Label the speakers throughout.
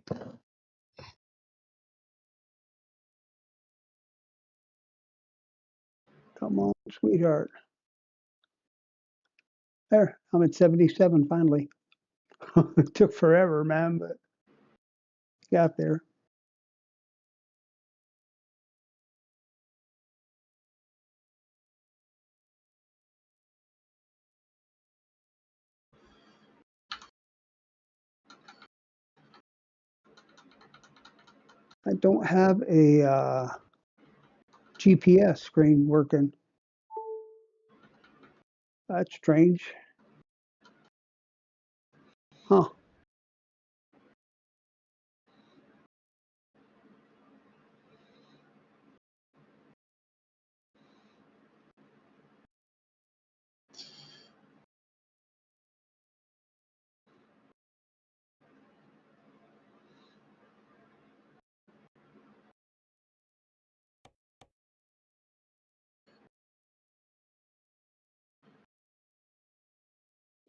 Speaker 1: Come on, sweetheart. There, I'm at 77 finally. It took forever, man, but got there. I don't have a GPS screen working. That's strange. Huh.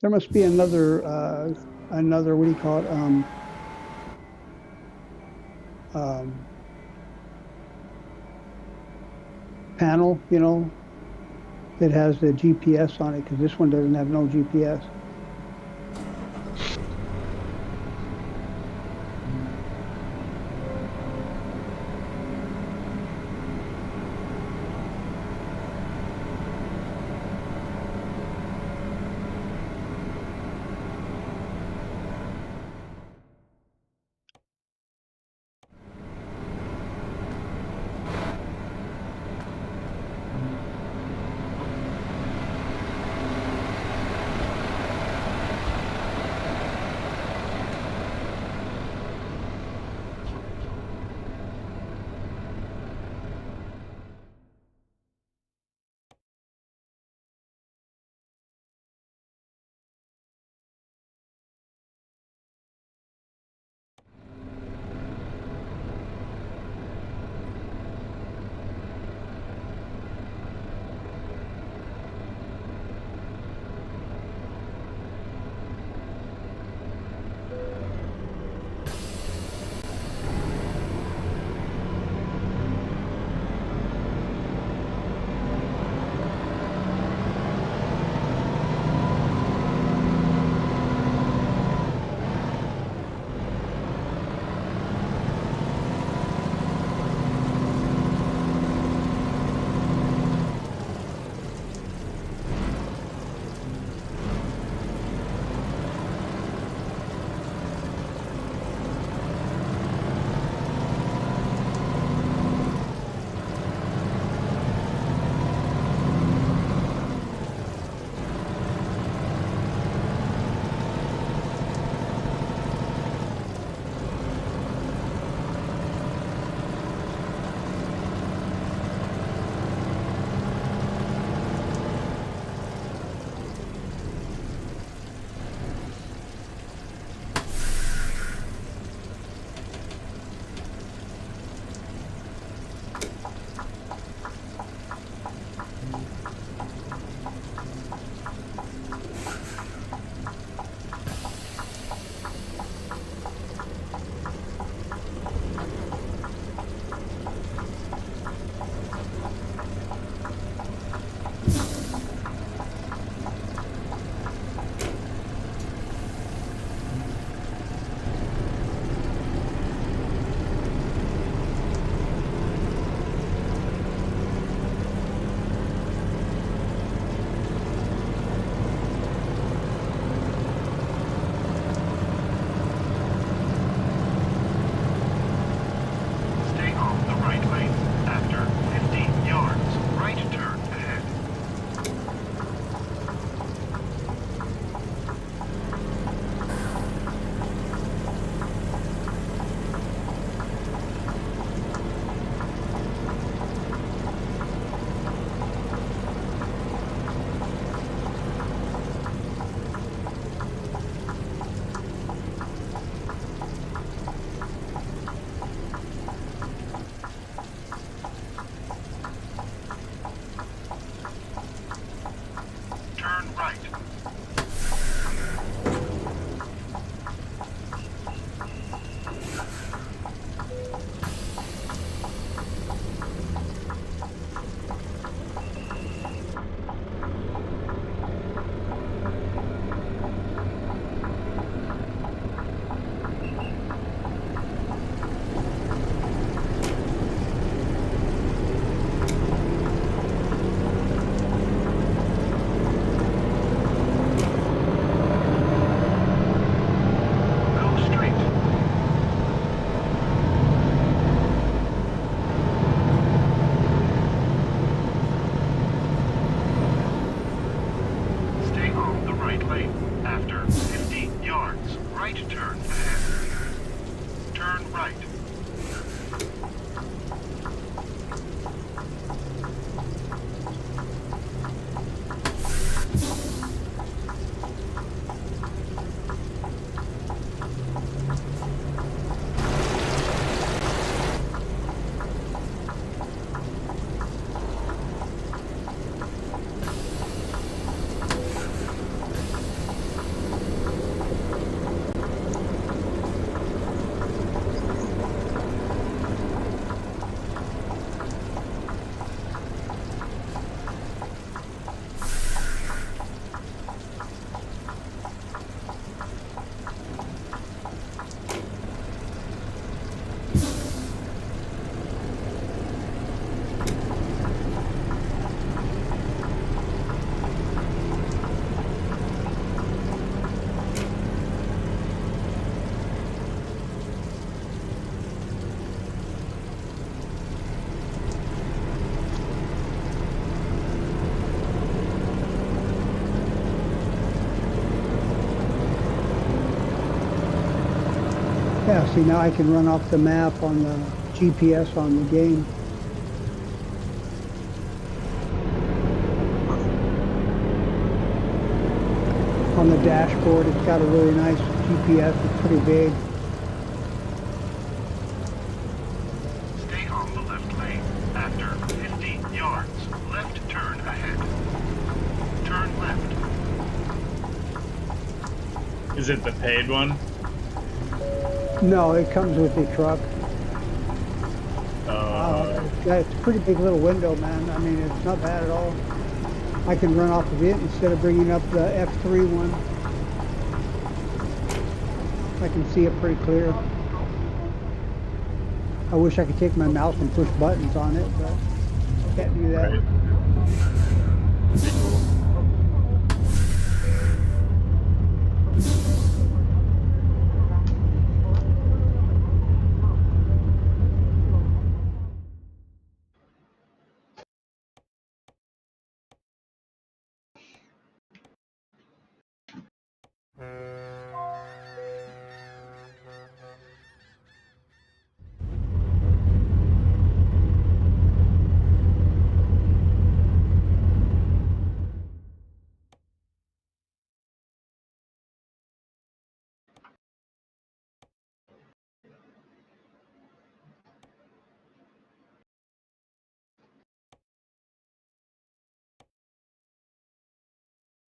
Speaker 1: There must be another, what do you call it? Panel, you know, that has the GPS on it, because this one doesn't have no GPS.
Speaker 2: After 50 yards, right turn ahead. Turn right.
Speaker 1: Yeah, see, now I can run off the map on the GPS on the game. On the dashboard, it's got a really nice GPS. It's pretty big.
Speaker 2: Stay on the left lane. After 50 yards, left turn ahead. Turn left.
Speaker 3: Is it the paid one?
Speaker 1: No, it comes with the truck. It's a pretty big little window, man. I mean, it's not bad at all. I can run off of it instead of bringing up the F3 one. I can see it pretty clear. I wish I could take my mouse and push buttons on it, but I can't do that.
Speaker 3: Right. Pretty cool.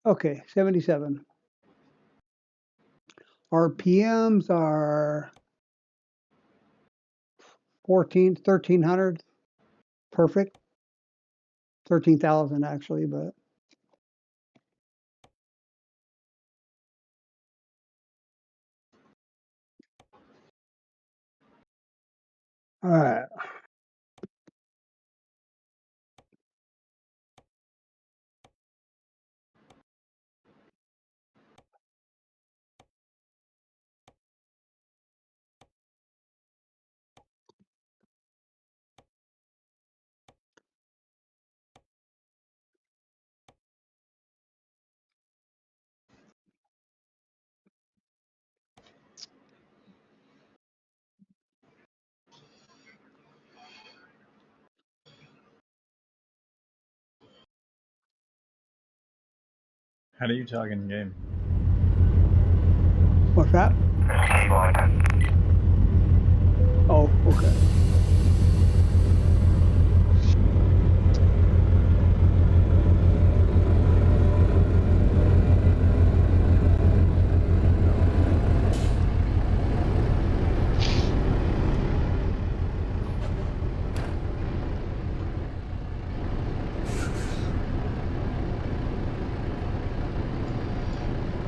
Speaker 1: Okay, 77. RPMs are 1,300. Perfect. 13,000 actually, but. All right.
Speaker 3: How do you talk in game?
Speaker 1: What's that? Oh, okay.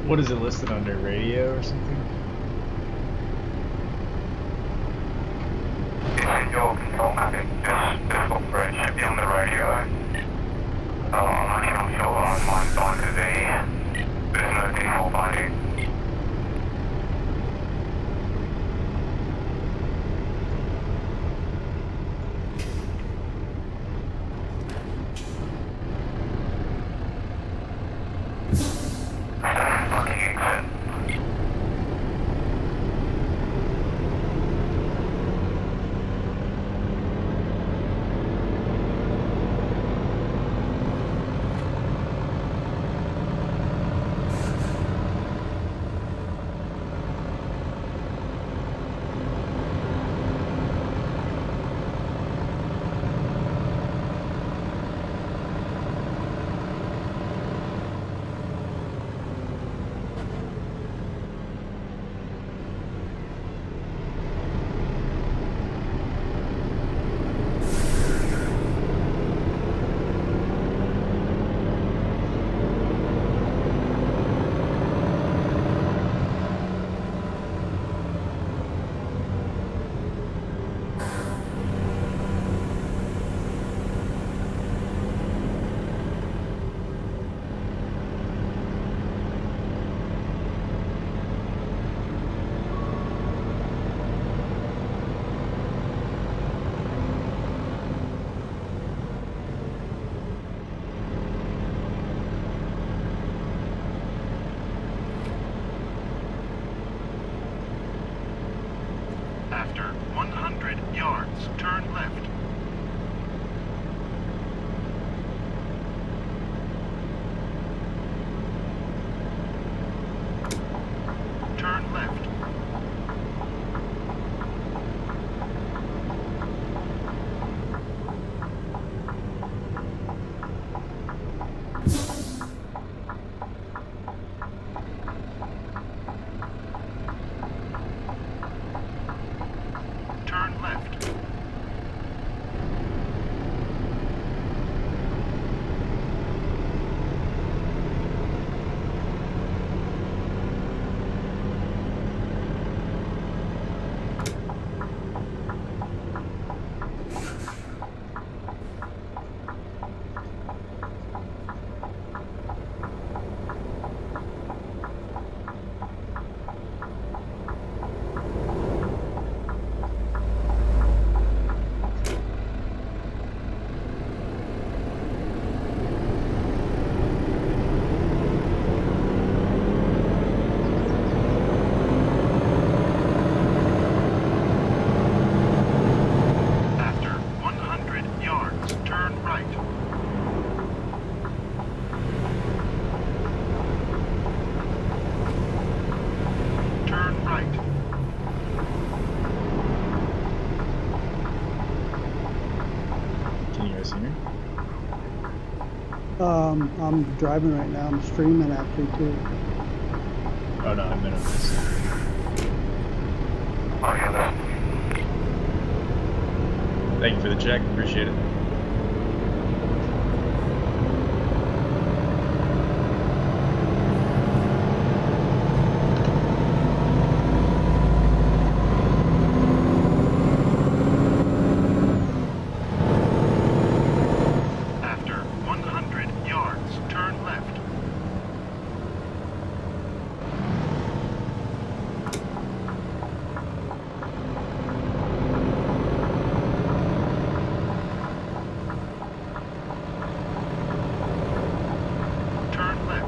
Speaker 3: What is it listed under, radio or something?
Speaker 2: Your control mapping. This operate should be on the radio. I'm not sure what I'm on to the. There's no default binding. Fucking
Speaker 4: yards, turn left. Turn left. Turn left. After 100 yards, turn right. Turn right.
Speaker 3: Can you guys hear me?
Speaker 1: I'm driving right now. I'm streaming actually too.
Speaker 3: Oh no, I meant on this.
Speaker 2: On your left.
Speaker 3: Thank you for the check. Appreciate it.
Speaker 4: After 100 yards, turn left. Turn left.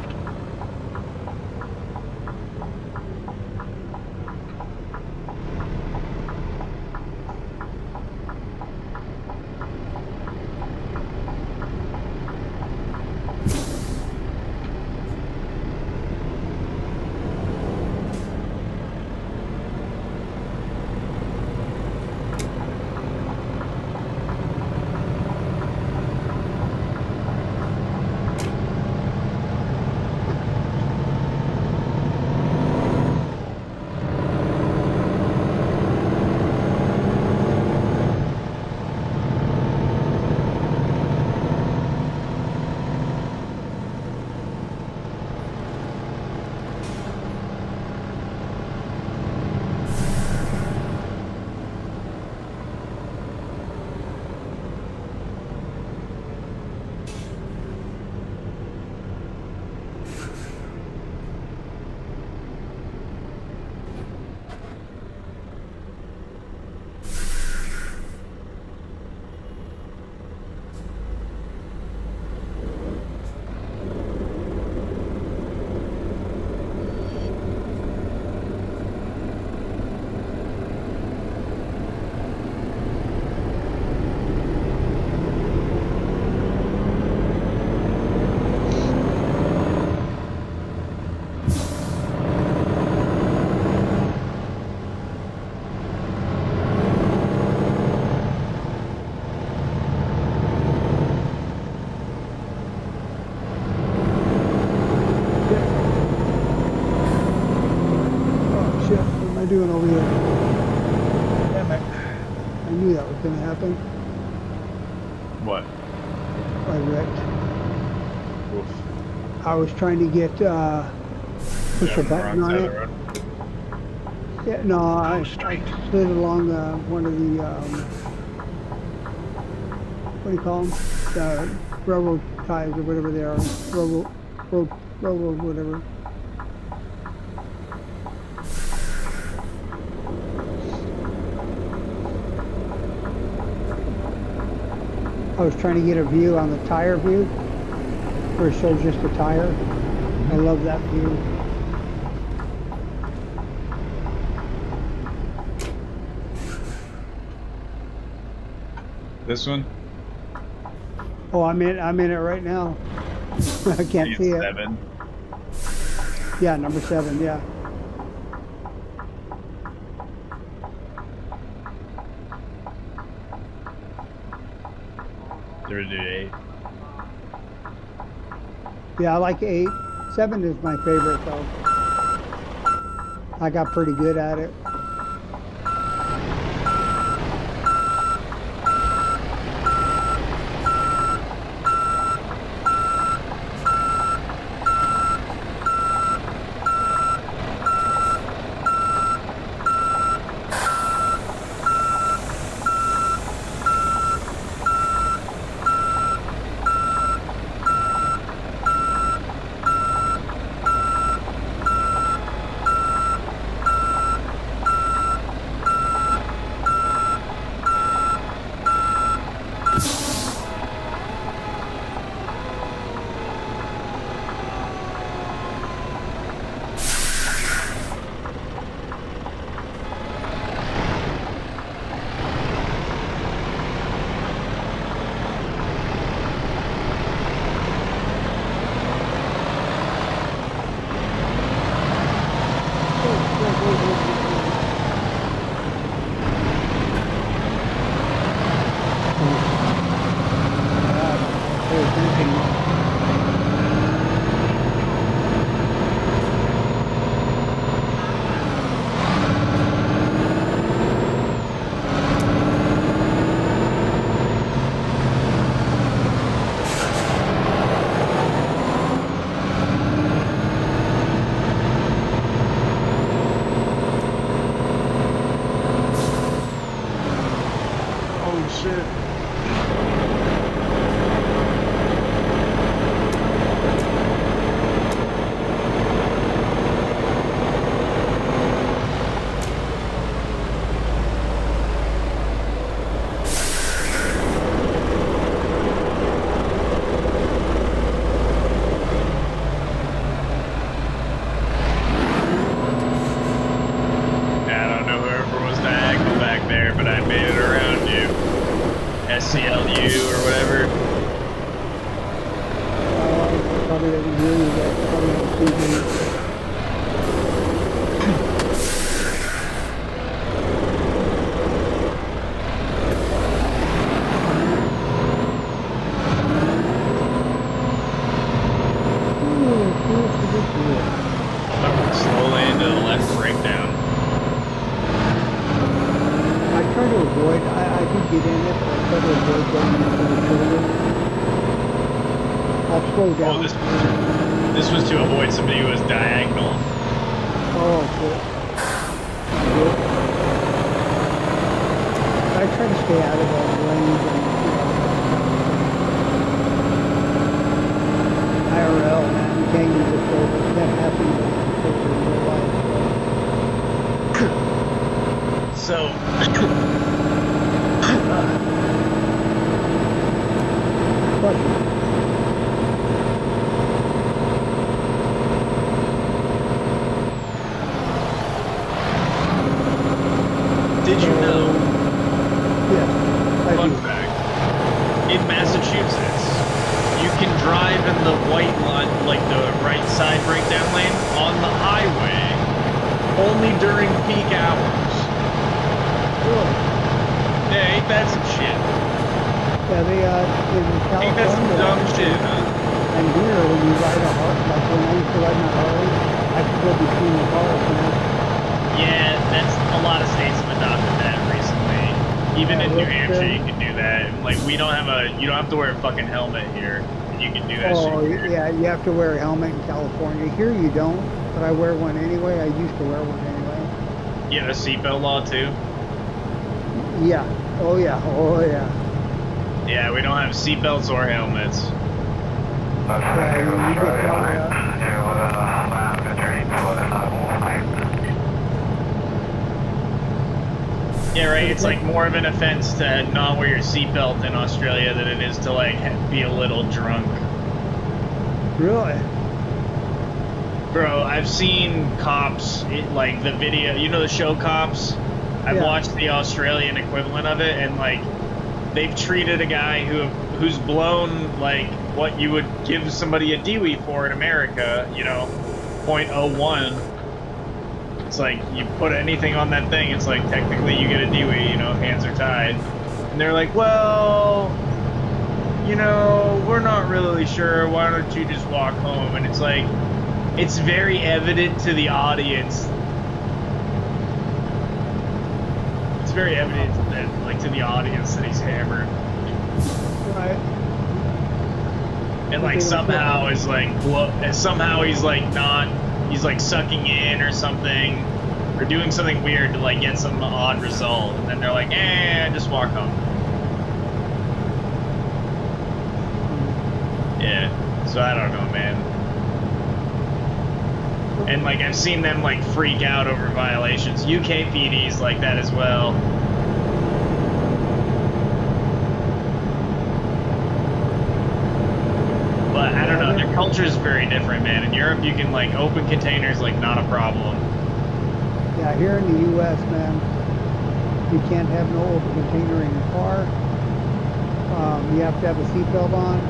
Speaker 1: Oh shit! What am I doing over here?
Speaker 3: Damn it.
Speaker 1: I knew that was gonna happen.
Speaker 3: What?
Speaker 1: I wrecked.
Speaker 3: Oof.
Speaker 1: I was trying to get push a
Speaker 3: Yeah,
Speaker 1: button
Speaker 3: wrong
Speaker 1: on
Speaker 3: side
Speaker 1: it.
Speaker 3: of the road.
Speaker 1: Yeah, no, I
Speaker 4: straight.
Speaker 1: slid along one of the what do you call them? The railroad ties or whatever they are. Railroad, whatever. I was trying to get a view on the tire view, where it shows just the tire. I love that view.
Speaker 3: This one?
Speaker 1: Oh, I'm in it right now. I can't see it.
Speaker 3: 7.
Speaker 1: Yeah, number 7. Yeah.
Speaker 3: They're do 8.
Speaker 1: Yeah, I like 8. 7 is my favorite though. I got pretty good at it.
Speaker 3: Slowly into the left breakdown.
Speaker 1: I try to avoid, I do get in it, but I try to avoid going into the shoulder. I'll slow down.
Speaker 3: Oh, this was to avoid somebody who was diagonal.
Speaker 1: Oh, good. Good. I try to stay out of all the lanes and, IRL, man, you can't use the shoulder. That happens in real life.
Speaker 3: So,
Speaker 1: Question.
Speaker 3: did you know,
Speaker 1: Yes.
Speaker 3: fun fact, in Massachusetts, you can drive in the white line, like the right side breakdown lane, on the highway, only during peak hours.
Speaker 1: Really?
Speaker 3: Yeah, ain't that some shit?
Speaker 1: Yeah, they, in
Speaker 3: Ain't that some
Speaker 1: California,
Speaker 3: dumb shit, huh?
Speaker 1: and here, when you ride a Harley, like when I used to ride my Harley, I could go between the cars, man.
Speaker 3: Yeah, that's a lot of states have adopted that recently. Even
Speaker 1: Yeah,
Speaker 3: in New
Speaker 1: that's
Speaker 3: Hampshire,
Speaker 1: true.
Speaker 3: you can do that. Like, we don't have you don't have to wear a fucking helmet here. You can do that
Speaker 1: Oh,
Speaker 3: shit here.
Speaker 1: yeah, you have to wear a helmet in California. Here you don't, but I wear one anyway. I used to wear one anyway.
Speaker 3: You have a seatbelt law too?
Speaker 1: Yeah. Oh, yeah. Oh, yeah.
Speaker 3: Yeah, we don't have seatbelts or helmets.
Speaker 1: Yeah, you get caught up.
Speaker 3: Yeah, right. It's like more of an offense to not wear your seatbelt in Australia than it is to like be a little drunk.
Speaker 1: Really?
Speaker 3: Bro, I've seen cops, like the video, you know the show Cops? I've
Speaker 1: Yeah.
Speaker 3: watched the Australian equivalent of it, and like they've treated a guy who's blown like what you would give somebody a DWI for in America, you know, .01. It's like you put anything on that thing, it's like technically you get a DWI, you know, hands are tied. And they're like, well, you know, we're not really sure, why don't you just walk home? And it's like, it's very evident to the audience. It's very evident that, like, to the audience that he's hammered.
Speaker 1: Right.
Speaker 3: And like somehow is like, somehow he's like not, he's like sucking in or something, or doing something weird to like get some odd result. And then they're like, just walk home. Yeah, so I don't know, man. And like I've seen them like freak out over violations. UK PD's like that as well. But I don't know, their culture is very different, man. In Europe, you can like open containers like not a problem.
Speaker 1: Yeah, here in the U.S., man, you can't have no open container in your car. You have to have a seatbelt on.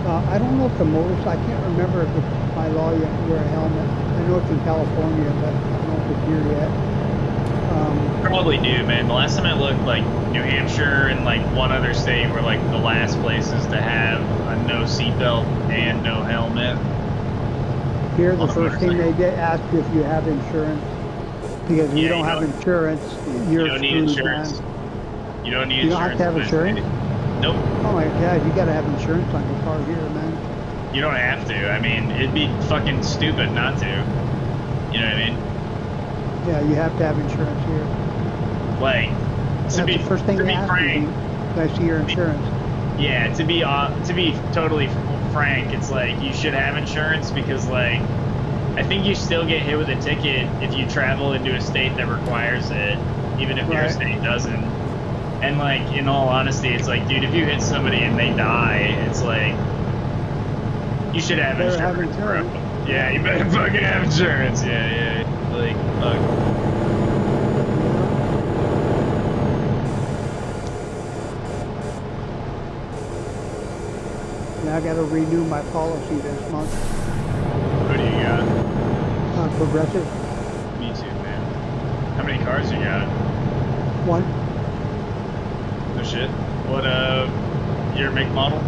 Speaker 1: I don't know if the motorcycle, I can't remember if it's by law you have to wear a helmet. I know it's in California, but I don't know if it's here yet.
Speaker 3: Probably do, man. The last time I looked, like New Hampshire and like one other state were like the last places to have a no seatbelt and no helmet.
Speaker 1: Here, the first thing they ask you if you have insurance, because if you don't have insurance,
Speaker 3: you don't need insurance. You don't need insurance.
Speaker 1: You don't have to have insurance?
Speaker 3: Nope.
Speaker 1: Oh my God, you gotta have insurance on your car here, man.
Speaker 3: You don't have to. I mean, it'd be fucking stupid not to. You know what I mean?
Speaker 1: Yeah, you have to have insurance here.
Speaker 3: Like,
Speaker 1: That's the first thing they ask you. I see your insurance.
Speaker 3: Yeah, to be totally frank, it's like you should have insurance because like I think you still get hit with a ticket if you travel into a state that requires it, even if your state doesn't. And like, in all honesty, it's like, dude, if you hit somebody and they die, it's like, you should have insurance, bro. Yeah, you better fucking have insurance. Yeah. Like, fuck.
Speaker 1: Yeah, I gotta renew my policy this month.
Speaker 3: Who do you got?
Speaker 1: Progressive.
Speaker 3: Me too, man. How many cars you got?
Speaker 1: One.
Speaker 3: No shit. What, year, make, model?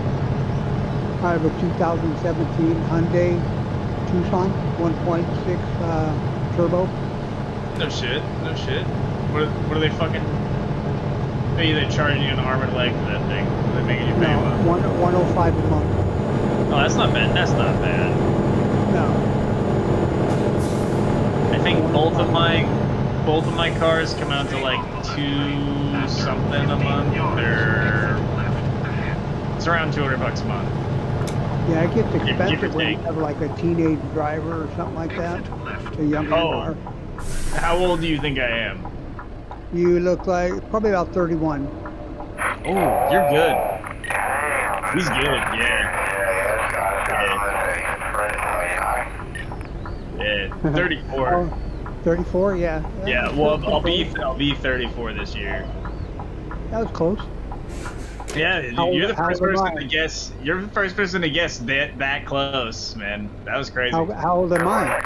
Speaker 1: I have a 2017 Hyundai Tucson 1.6 turbo.
Speaker 3: No shit. What are they fucking... They charging you an arm and a leg for that thing? Are they making you pay
Speaker 1: No,
Speaker 3: what?
Speaker 1: 105 a month.
Speaker 3: Oh, that's not bad. That's not bad.
Speaker 1: No.
Speaker 3: I think both of my cars come out to like 2 something a month, or it's around $200 a month.
Speaker 1: Yeah, it gets expensive
Speaker 3: give or
Speaker 1: when you
Speaker 3: take.
Speaker 1: have like a teenage driver or something like that. A younger car.
Speaker 3: How old do you think I am?
Speaker 1: You look like probably about 31.
Speaker 3: Oh, you're good. He's good, yeah. Yeah, 34.
Speaker 1: 34, yeah.
Speaker 3: Yeah, well, I'll be 34 this year.
Speaker 1: That was close.
Speaker 3: Yeah, you're the first
Speaker 1: old am
Speaker 3: person
Speaker 1: I?
Speaker 3: to guess. You're the first person to guess that close, man. That was crazy.
Speaker 1: How old am I?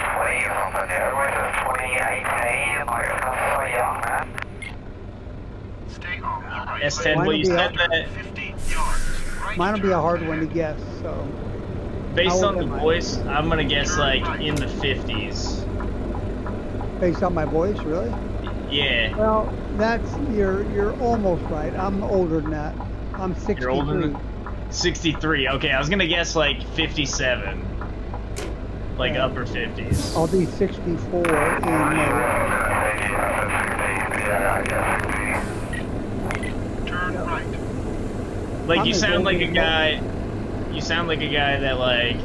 Speaker 4: Stay on the right.
Speaker 3: S10, well, you said that
Speaker 4: 50 yards. Right
Speaker 1: Mine will be a hard one to guess, so.
Speaker 3: based
Speaker 1: How
Speaker 3: on
Speaker 1: old
Speaker 3: the
Speaker 1: am I?
Speaker 3: voice, I'm gonna guess like in the 50s.
Speaker 1: Based on my voice, really?
Speaker 3: Yeah.
Speaker 1: Well, you're almost right. I'm older than that. I'm 63.
Speaker 3: You're older than 63. Okay, I was gonna guess like 57. Like upper 50s.
Speaker 1: I'll be 64 in May.
Speaker 4: Turn right.
Speaker 3: Like
Speaker 1: I'm
Speaker 3: you
Speaker 1: as
Speaker 3: sound
Speaker 1: old
Speaker 3: like a
Speaker 1: as
Speaker 3: guy. You sound like a guy that like.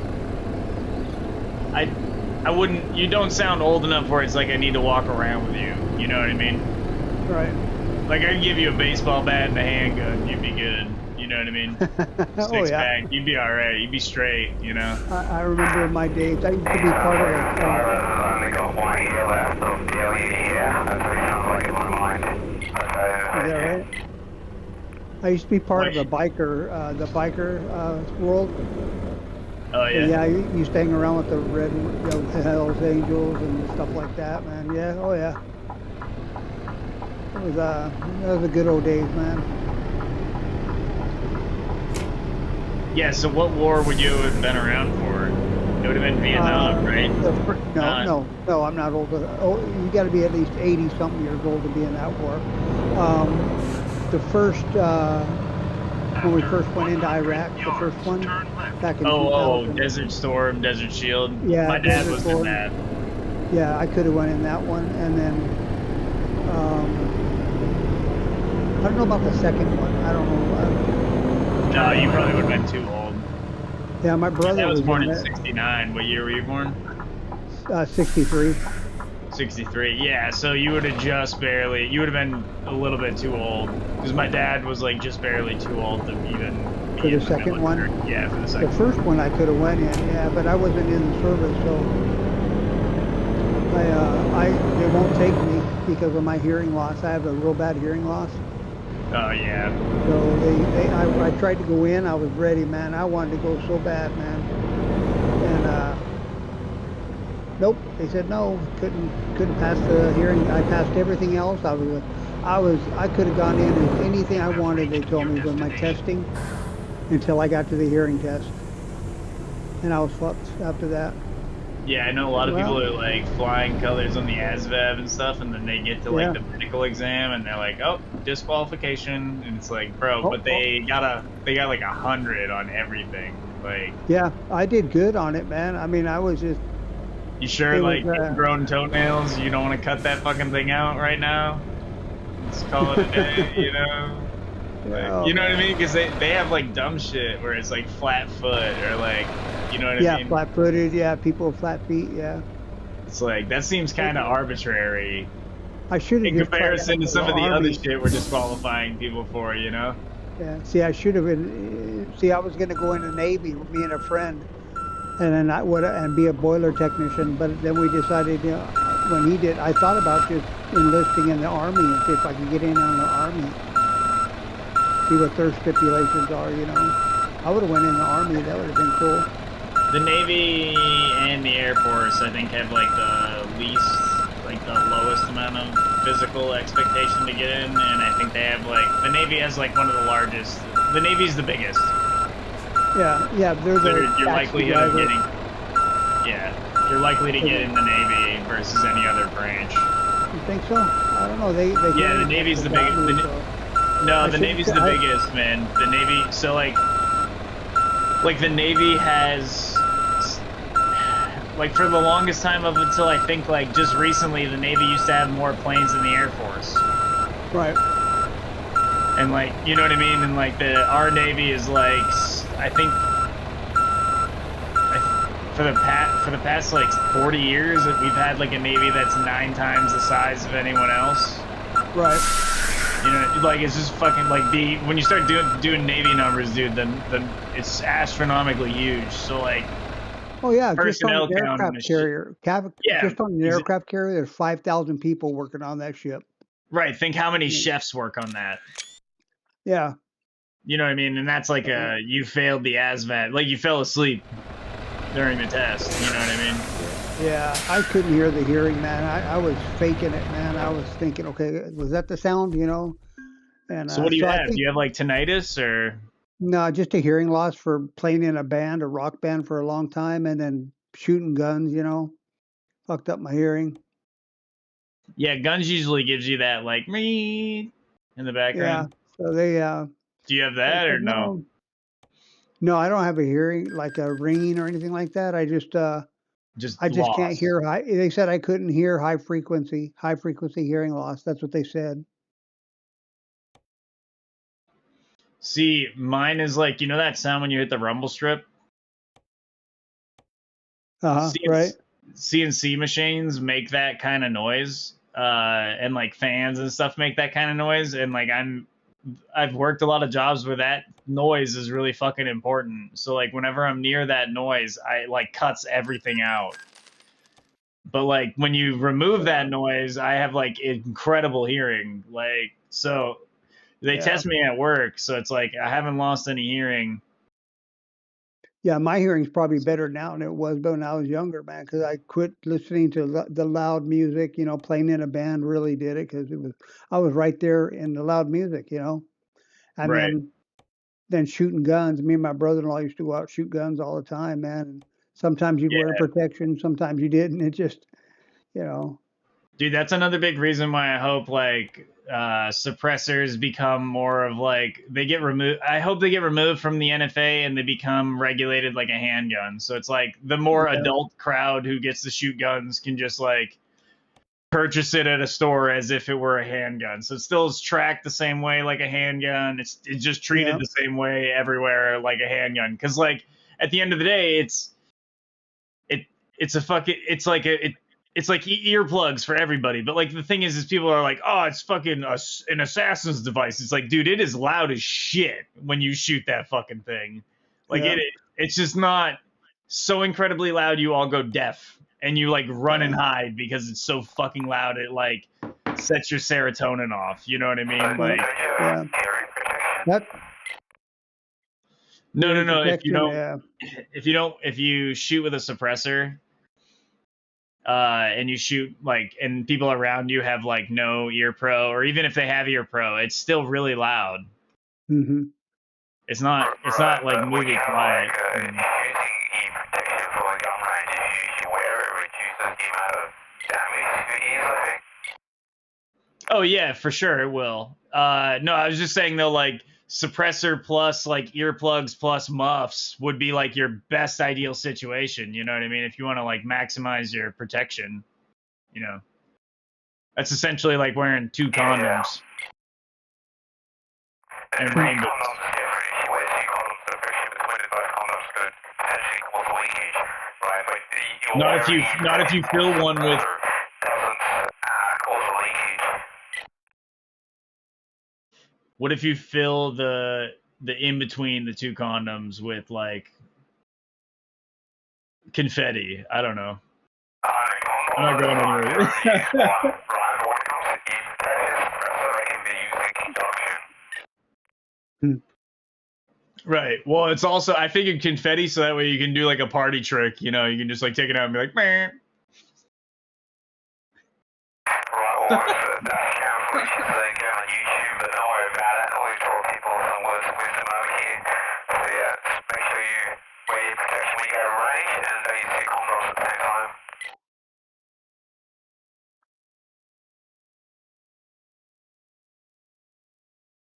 Speaker 3: I wouldn't. You don't sound old enough where it's like I need to walk around with you. You know what I mean?
Speaker 1: Right.
Speaker 3: Like I could give you a baseball bat and a handgun. You'd be good. You know what I mean?
Speaker 1: Oh,
Speaker 3: Six
Speaker 1: yeah.
Speaker 3: pack. You'd be all right. You'd be straight. You know.
Speaker 1: I remember in my days, I used to be part of a. Is that right? I used to be part of the biker world.
Speaker 3: Oh
Speaker 1: So,
Speaker 3: yeah.
Speaker 1: yeah, I used to hang around with the the Hells Angels and stuff like that, man. Yeah, oh yeah. It was that was the good old days, man.
Speaker 3: Yeah. So what war would you have been around for? It would have been Vietnam, right?
Speaker 1: No, I'm not old. Oh, you got to be at least 80 something years old to be in that war. The first when we first went into Iraq, the first one back in
Speaker 3: Oh,
Speaker 1: 2000.
Speaker 3: Desert Storm, Desert Shield.
Speaker 1: Yeah,
Speaker 3: My dad
Speaker 1: Desert
Speaker 3: was in
Speaker 1: Storm.
Speaker 3: that.
Speaker 1: Yeah, I could have went in that one, and then I don't know about the second one. I don't know.
Speaker 3: No, you probably would have been too old.
Speaker 1: Yeah, my brother
Speaker 3: I was born in
Speaker 1: in
Speaker 3: '69. What year were you born?
Speaker 1: 63.
Speaker 3: 63. Yeah, so you would have just barely. You would have been a little bit too old because my dad was like just barely too old to even be
Speaker 1: For the
Speaker 3: in
Speaker 1: second
Speaker 3: military.
Speaker 1: one?
Speaker 3: Yeah, for the second.
Speaker 1: The first one I could have went in, yeah, but I wasn't in the service, so they won't take me because of my hearing loss. I have a real bad hearing loss.
Speaker 3: Oh yeah.
Speaker 1: So I tried to go in. I was ready, man. I wanted to go so bad, man. And nope, they said no. Couldn't pass the hearing. I passed everything else. I could have gone in as anything I wanted. They told me with my testing until I got to the hearing test, and I was fucked after that.
Speaker 3: Yeah, I know a lot of people are like flying colors on the ASVAB and stuff, and then they get to like the medical exam, and they're like, "Oh, disqualification," and it's like, bro, but they got like 100 on everything. Like,
Speaker 1: yeah, I did good on it, man. I mean, I was just.
Speaker 3: You sure, like, grown toenails? You don't want to cut that fucking thing out right now? Let's call it a day, you know? Like, you know what I mean? Because they have like dumb shit where it's like flat foot or like, you know what I mean?
Speaker 1: Yeah, flat-footed. Yeah, people with flat feet. Yeah.
Speaker 3: It's like that seems kind of arbitrary.
Speaker 1: I should have
Speaker 3: in comparison to some of the other shit we're disqualifying people for, you know?
Speaker 1: Yeah. See, I should have been. See, I was going to go in the Navy with me and a friend, and then and be a boiler technician. But then we decided, when he did, I thought about just enlisting in the Army and see if I could get in on the Army. See what their stipulations are, you know. I would have went in the Army. That would have been cool.
Speaker 3: The Navy and the Air Force, I think, have like the least, like the lowest amount of physical expectation to get in, and I think they have like, the Navy has like one of the largest, the Navy's the biggest.
Speaker 1: Yeah,
Speaker 3: you're likely of getting, you're likely to get in the Navy versus any other branch.
Speaker 1: You think so? I don't know.
Speaker 3: Yeah, the Navy's the biggest. No, the Navy's the biggest, man. The Navy, so like the Navy has, like for the longest time up until I think like just recently, the Navy used to have more planes than the Air Force.
Speaker 1: Right.
Speaker 3: And like, you know what I mean? And like our Navy is like, I think for the past like 40 years, we've had like a Navy that's 9 times the size of anyone else.
Speaker 1: Right.
Speaker 3: You know, like it's just fucking like when you start doing Navy numbers, dude, then it's astronomically huge. So like,
Speaker 1: oh yeah,
Speaker 3: personnel
Speaker 1: just on an aircraft carrier. Just on an aircraft carrier, there's 5,000 people working on that ship.
Speaker 3: Right. Think how many chefs work on that.
Speaker 1: Yeah.
Speaker 3: You know what I mean? And that's like you failed the ASVAB, like you fell asleep during the test. You know what I mean?
Speaker 1: Yeah, I couldn't hear the hearing, man. I was faking it, man. I was thinking, okay, was that the sound, you know? And
Speaker 3: so what do you have? Do you have like tinnitus or?
Speaker 1: No, just a hearing loss for playing in a rock band for a long time, and then shooting guns, you know, fucked up my hearing.
Speaker 3: Yeah, guns usually gives you that like me in the background.
Speaker 1: Yeah, so they.
Speaker 3: Do you have that or no?
Speaker 1: No, I don't have a hearing like a ringing or anything like that. I just can't hear high. They said I couldn't hear high frequency hearing loss. That's what they said.
Speaker 3: See, mine is like, you know that sound when you hit the rumble strip?
Speaker 1: Right.
Speaker 3: CNC machines make that kind of noise, and like fans and stuff make that kind of noise, and like I've worked a lot of jobs where that noise is really fucking important. So like whenever I'm near that noise, I like cuts everything out. But like when you remove that noise, I have like incredible hearing. Like, so They
Speaker 1: Yeah.
Speaker 3: test me at work, so it's like I haven't lost any hearing.
Speaker 1: Yeah, my hearing's probably better now than it was when I was younger, man, because I quit listening to the loud music. You know, playing in a band really did it because I was right there in the loud music. You know, and
Speaker 3: Right.
Speaker 1: then shooting guns. Me and my brother-in-law used to go out shoot guns all the time, man. And sometimes you'd wear protection, sometimes you didn't. It just, you know.
Speaker 3: Dude, that's another big reason why I hope like suppressors become more of like they get removed. I hope they get removed from the NFA and they become regulated like a handgun. So it's like the more
Speaker 1: Yeah.
Speaker 3: adult crowd who gets to shoot guns can just like purchase it at a store as if it were a handgun. So it still is tracked the same way like a handgun. It's just treated
Speaker 1: Yeah.
Speaker 3: the same way everywhere like a handgun. Because like at the end of the day, it's a fucking it's like it's like earplugs for everybody. But like the thing is people are like, oh, it's fucking an assassin's device. It's like, dude, it is loud as shit when you shoot that fucking thing. Like
Speaker 1: Yeah.
Speaker 3: it's just not so incredibly loud you all go deaf and you like run and
Speaker 1: Yeah.
Speaker 3: hide because it's so fucking loud it like sets your serotonin off. You know what I mean? Like
Speaker 1: Yeah. That
Speaker 3: no.
Speaker 1: protection, yeah.
Speaker 3: If you shoot with a suppressor, and you shoot like, and people around you have like no ear pro, or even if they have ear pro, it's still really loud.
Speaker 1: Mm-hmm.
Speaker 3: It's not like movie quiet. Oh yeah, for sure it will. No, I was just saying though, like suppressor plus like earplugs plus muffs would be like your best ideal situation. You know what I mean? If you want to like maximize your protection, you know, that's essentially like wearing 2 condoms and rainbows. Not if you fill one with. What if you fill the in between the 2 condoms with like confetti? I don't know. I'm not going anywhere. Right. Well, it's also I figured confetti so that way you can do like a party trick. You know, you can just like take it out and be like, meh.